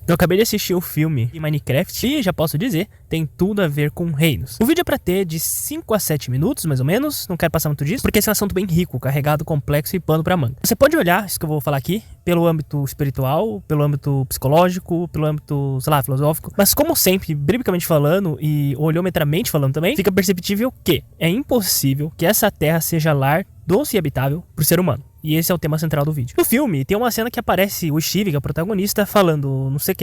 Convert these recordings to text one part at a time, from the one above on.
Eu acabei de assistir o filme de Minecraft e já posso dizer, tem tudo a ver com reinos. O vídeo é pra ter de 5 a 7 minutos, mais ou menos, não quero passar muito disso, porque esse é um assunto bem rico, carregado, complexo e pano pra manga. Você pode olhar isso que eu vou falar aqui, pelo âmbito espiritual, pelo âmbito psicológico, pelo âmbito, sei lá, filosófico, mas como sempre, biblicamente falando e olhometramente falando também, fica perceptível que é impossível que essa terra seja lar doce e habitável pro ser humano. E esse é o tema central do vídeo. No filme, tem uma cena que aparece o Steve, que é o protagonista, falando não sei o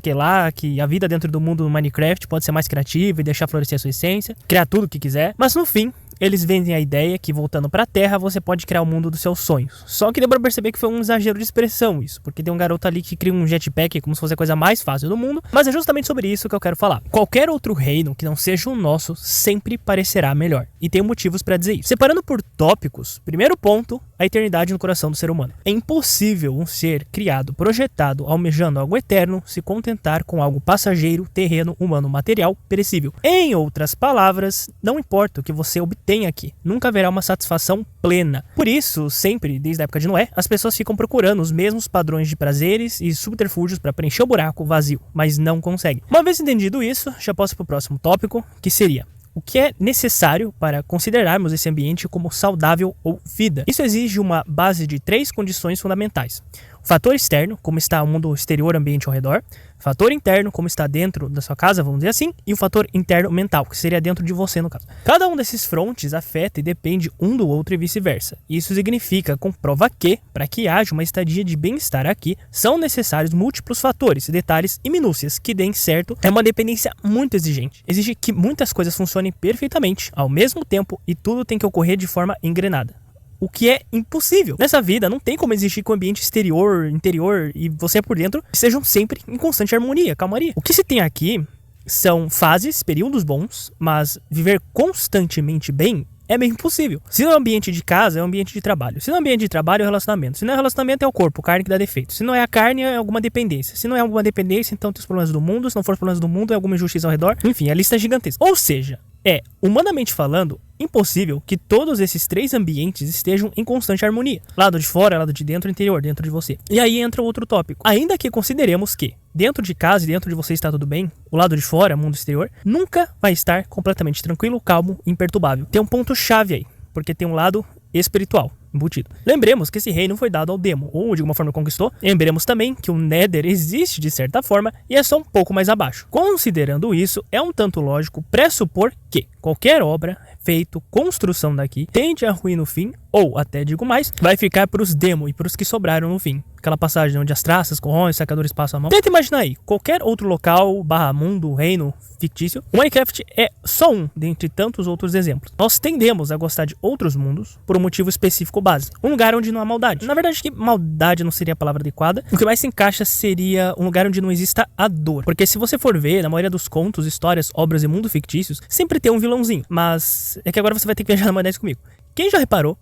que lá, que a vida dentro do mundo do Minecraft pode ser mais criativa e deixar florescer a sua essência, criar tudo o que quiser. Mas no fim, eles vendem a ideia que voltando pra Terra, você pode criar o mundo dos seus sonhos. Só que deu pra perceber que foi um exagero de expressão isso, porque tem um garoto ali que cria um jetpack como se fosse a coisa mais fácil do mundo, mas é justamente sobre isso que eu quero falar. Qualquer outro reino que não seja o nosso sempre parecerá melhor, e tem motivos pra dizer isso. Separando por tópicos, primeiro ponto, a eternidade no coração do ser humano. É impossível um ser criado, projetado, almejando algo eterno, se contentar com algo passageiro, terreno, humano, material, perecível. Em outras palavras, não importa o que você obtenha aqui, nunca haverá uma satisfação plena. Por isso, sempre, desde a época de Noé, as pessoas ficam procurando os mesmos padrões de prazeres e subterfúgios para preencher o buraco vazio, mas não conseguem. Uma vez entendido isso, já posso para o próximo tópico, que seria: o que é necessário para considerarmos esse ambiente como saudável ou vida? Isso exige uma base de 3 condições fundamentais. O fator externo, como está o mundo exterior, ambiente ao redor. O fator interno, como está dentro da sua casa, vamos dizer assim. E o fator interno mental, que seria dentro de você, no caso. Cada um desses frontes afeta e depende um do outro e vice-versa. Isso significa, comprova que, para que haja uma estadia de bem-estar aqui, são necessários múltiplos fatores, detalhes e minúcias que deem certo. É uma dependência muito exigente. Exige que muitas coisas funcionem perfeitamente, ao mesmo tempo, e tudo tem que ocorrer de forma engrenada. O que é impossível. Nessa vida não tem como existir que o ambiente exterior, interior e você por dentro estejam sempre em constante harmonia, calmaria. O que se tem aqui são fases, períodos bons, mas viver constantemente bem é meio impossível. Se não é ambiente de casa, é um ambiente de trabalho. Se não é ambiente de trabalho, é relacionamento. Se não é relacionamento, é o corpo, carne que dá defeito. Se não é a carne, é alguma dependência. Se não é alguma dependência, então tem os problemas do mundo. Se não for os problemas do mundo, é alguma injustiça ao redor. Enfim, a lista é gigantesca. Ou seja, é, humanamente falando, impossível que todos esses 3 ambientes estejam em constante harmonia. Lado de fora, lado de dentro, interior, dentro de você. E aí entra outro tópico. Ainda que consideremos que dentro de casa e dentro de você está tudo bem, o lado de fora, mundo exterior, nunca vai estar completamente tranquilo, calmo, imperturbável. Tem um ponto-chave aí, porque tem um lado espiritual embutido. Lembremos que esse reino foi dado ao demo, ou de alguma forma conquistou. Lembremos também que o Nether existe de certa forma e é só um pouco mais abaixo. Considerando isso, é um tanto lógico pressupor que qualquer obra, feito, construção daqui, tende a ruir no fim, ou até digo mais, vai ficar para os demo e para os que sobraram no fim. Aquela passagem onde as traças corroem, os sacadores passam a mão. Tenta imaginar aí, qualquer outro local, mundo, reino fictício. O Minecraft é só um dentre tantos outros exemplos. Nós tendemos a gostar de outros mundos por um motivo específico base. Um lugar onde não há maldade. Na verdade, que maldade não seria a palavra adequada. O que mais se encaixa seria um lugar onde não exista a dor. Porque se você for ver, na maioria dos contos, histórias, obras e mundos fictícios, sempre tem um vilãozinho. Mas é que agora você vai ter que viajar na maionese comigo. Quem já reparou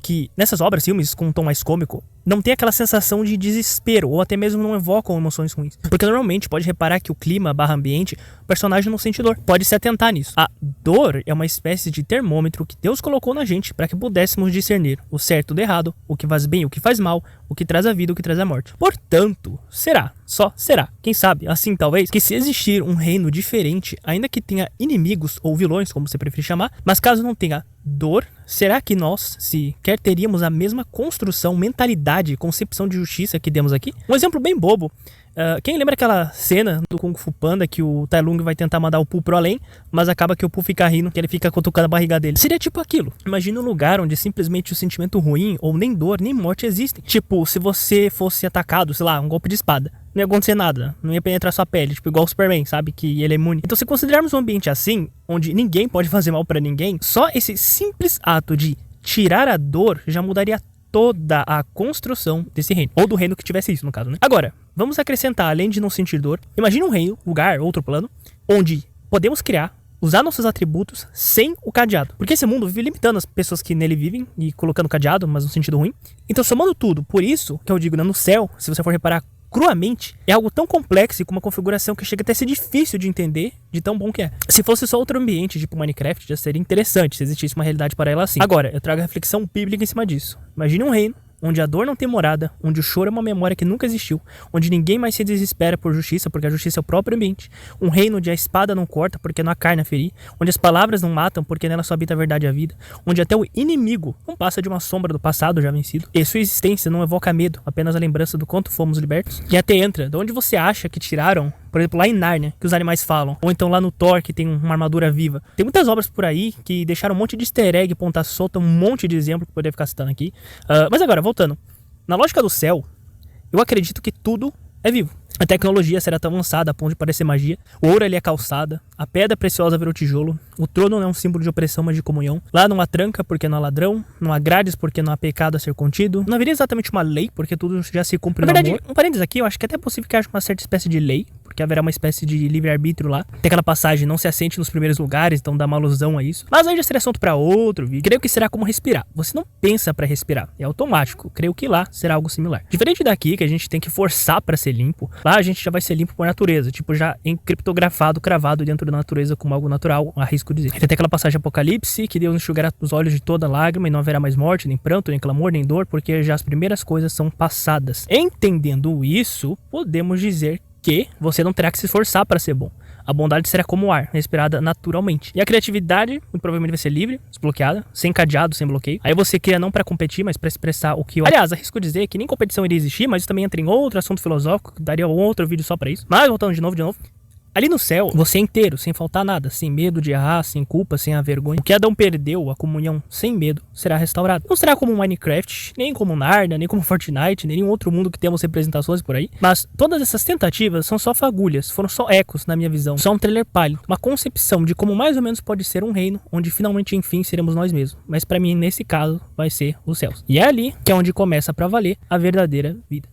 que nessas obras, filmes com um tom mais cômico, não tem aquela sensação de desespero, ou até mesmo não evocam emoções ruins? Porque normalmente pode reparar que o clima / ambiente, o personagem não sente dor. Pode se atentar nisso. A dor é uma espécie de termômetro que Deus colocou na gente para que pudéssemos discernir o certo do errado, o que faz bem, o que faz mal, o que traz a vida, o que traz a morte. Portanto, só será, quem sabe, assim talvez, que se existir um reino diferente, ainda que tenha inimigos ou vilões, como você preferir chamar, mas caso não tenha dor, será que nós sequer teríamos a mesma construção, mentalidade, concepção de justiça que demos aqui? Um exemplo bem bobo. Quem lembra aquela cena do Kung Fu Panda que o Tai Lung vai tentar mandar o Pooh pro além, mas acaba que o Pooh fica rindo, que ele fica cutucando a barriga dele? Seria tipo aquilo. Imagina um lugar onde simplesmente o sentimento ruim, ou nem dor, nem morte existem. Tipo, se você fosse atacado, sei lá, um golpe de espada, não ia acontecer nada, não ia penetrar sua pele, tipo igual o Superman, sabe, que ele é imune. Então, se considerarmos um ambiente assim, onde ninguém pode fazer mal pra ninguém, só esse simples ato de tirar a dor já mudaria toda a construção desse reino, ou do reino que tivesse isso, no caso, né? Agora, vamos acrescentar, além de não sentir dor, imagine um reino, lugar, outro plano, onde podemos criar, usar nossos atributos sem o cadeado. Porque esse mundo vive limitando as pessoas que nele vivem e colocando cadeado, mas no sentido ruim. Então, somando tudo, por isso que eu digo, né, no céu, se você for reparar cruamente, é algo tão complexo e com uma configuração que chega até a ser difícil de entender de tão bom que é. Se fosse só outro ambiente, tipo Minecraft, já seria interessante se existisse uma realidade paralela assim. Agora, eu trago a reflexão bíblica em cima disso. Imagine um reino onde a dor não tem morada, onde o choro é uma memória que nunca existiu, onde ninguém mais se desespera por justiça, porque a justiça é o próprio ambiente, um reino onde a espada não corta, porque não há carne a ferir, onde as palavras não matam, porque nela só habita a verdade e a vida, onde até o inimigo não passa de uma sombra do passado já vencido, e sua existência não evoca medo, apenas a lembrança do quanto fomos libertos. E até entra, de onde você acha que tiraram, por exemplo, lá em Nárnia, que os animais falam, ou então lá no Thor, que tem uma armadura viva. Tem muitas obras por aí que deixaram um monte de easter egg, ponta solta, um monte de exemplo que eu poderia ficar citando aqui. Mas agora, voltando. Na lógica do céu, eu acredito que tudo é vivo. A tecnologia será tão avançada a ponto de parecer magia. O ouro ali é calçada. A pedra preciosa virou tijolo. O trono não é um símbolo de opressão, mas de comunhão. Lá não há tranca porque não há ladrão. Não há grades porque não há pecado a ser contido. Não haveria exatamente uma lei porque tudo já se cumpre no amor. Na verdade, um parênteses aqui, eu acho que é até possível que haja uma certa espécie de lei, porque haverá uma espécie de livre-arbítrio lá. Tem aquela passagem, não se assente nos primeiros lugares, então dá uma alusão a isso. Mas aí já seria assunto pra outro vídeo. Creio que será como respirar. Você não pensa pra respirar, é automático. Creio que lá será algo similar. Diferente daqui, que a gente tem que forçar pra ser limpo, lá a gente já vai ser limpo por natureza, tipo já encriptografado, cravado dentro da natureza como algo natural, arrisco dizer. Tem até aquela passagem de Apocalipse, que Deus enxugará os olhos de toda lágrima e não haverá mais morte, nem pranto, nem clamor, nem dor, porque já as primeiras coisas são passadas. Entendendo isso, podemos dizer que você não terá que se esforçar para ser bom. A bondade será como o ar, respirada naturalmente. E a criatividade, muito provavelmente vai ser livre, desbloqueada, sem cadeado, sem bloqueio. Aí você cria não para competir, mas para expressar o que eu... Aliás, arrisco dizer que nem competição iria existir, mas isso também entra em outro assunto filosófico, que daria outro vídeo só para isso. Mas voltando de novo. Ali no céu, você é inteiro, sem faltar nada, sem medo de errar, sem culpa, sem a vergonha. O que Adão perdeu, a comunhão sem medo, será restaurado. Não será como Minecraft, nem como Narnia, nem como Fortnite, nem nenhum outro mundo que temos representações por aí. Mas todas essas tentativas são só fagulhas, foram só ecos na minha visão. Só um trailer pálido, uma concepção de como mais ou menos pode ser um reino, onde finalmente, enfim, seremos nós mesmos. Mas pra mim, nesse caso, vai ser os céus. E é ali que é onde começa pra valer a verdadeira vida.